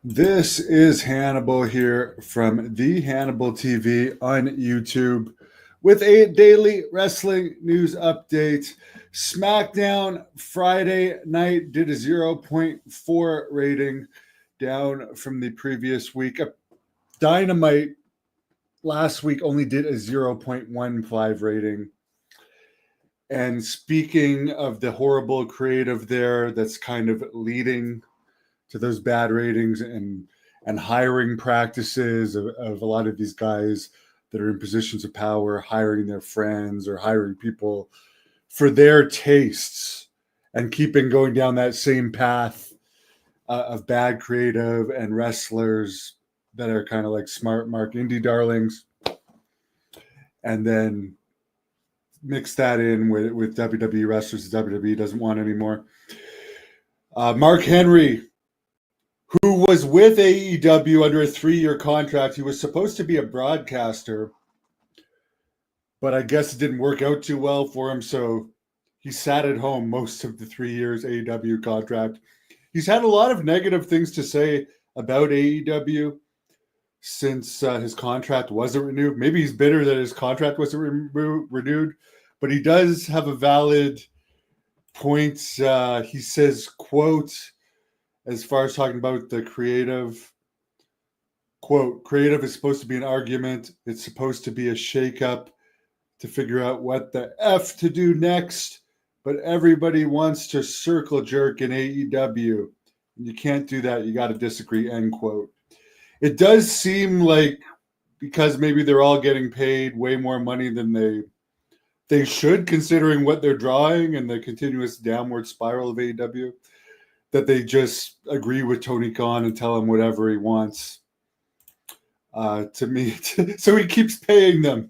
This is Hannibal here from the Hannibal TV on YouTube with a daily wrestling news update. Smackdown Friday night did a 0.4 rating, down from the previous week. Dynamite last week only did a 0.15 rating. And speaking of the horrible creative there that's kind of leading to those bad ratings and hiring practices of a lot of these guys that are in positions of power, hiring their friends or hiring people for their tastes and keeping going down that same path of bad creative and wrestlers that are kind of like smart mark indie darlings, and then mix that in with WWE wrestlers that WWE doesn't want anymore. Mark Henry, who was with AEW under a 3-year contract. He was supposed to be a broadcaster, but I guess it didn't work out too well for him, so he sat at home most of the 3 years AEW contract. He's had a lot of negative things to say about AEW since his contract wasn't renewed. Maybe he's bitter that his contract wasn't renewed, but he does have a valid point. He says, quote, as far as talking about the creative, quote, creative is supposed to be an argument. It's supposed to be a shakeup to figure out what the F to do next. But everybody wants to circle jerk in AEW. You can't do that. You got to disagree, end quote. It does seem like because maybe they're all getting paid way more money than they should, considering what they're drawing and the continuous downward spiral of AEW, that they just agree with Tony Khan and tell him whatever he wants. To me, so he keeps paying them.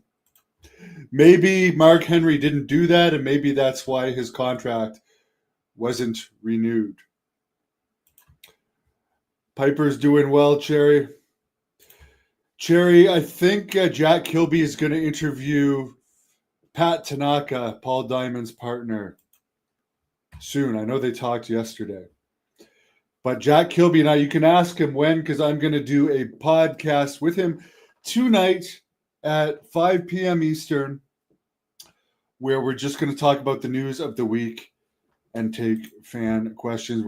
Maybe Mark Henry didn't do that, and maybe that's why his contract wasn't renewed. Piper's doing well, Cherry. Cherry, I think Jack Kilby is going to interview Pat Tanaka, Paul Diamond's partner, soon. I know they talked yesterday. But Jack Kilby and I, you can ask him when, because I'm going to do a podcast with him tonight at 5 p.m. Eastern, where we're just going to talk about the news of the week and take fan questions.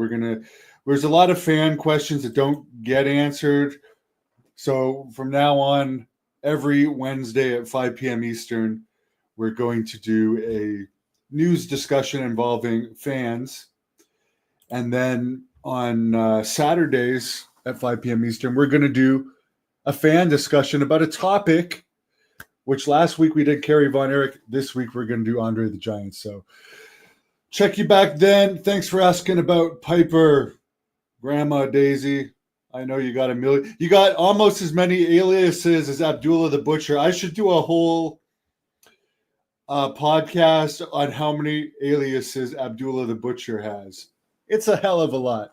There's a lot of fan questions that don't get answered. So from now on, every Wednesday at 5 p.m. Eastern, we're going to do a news discussion involving fans. And then on Saturdays at 5 p.m. Eastern, we're going to do a fan discussion about a topic, which last week we did Kerry Von Erich. This week we're going to do Andre the Giant. So check you back then. Thanks for asking about Piper, Grandma Daisy. I know you got a million. You got almost as many aliases as Abdullah the Butcher. I should do a whole podcast on how many aliases Abdullah the Butcher has. It's a hell of a lot.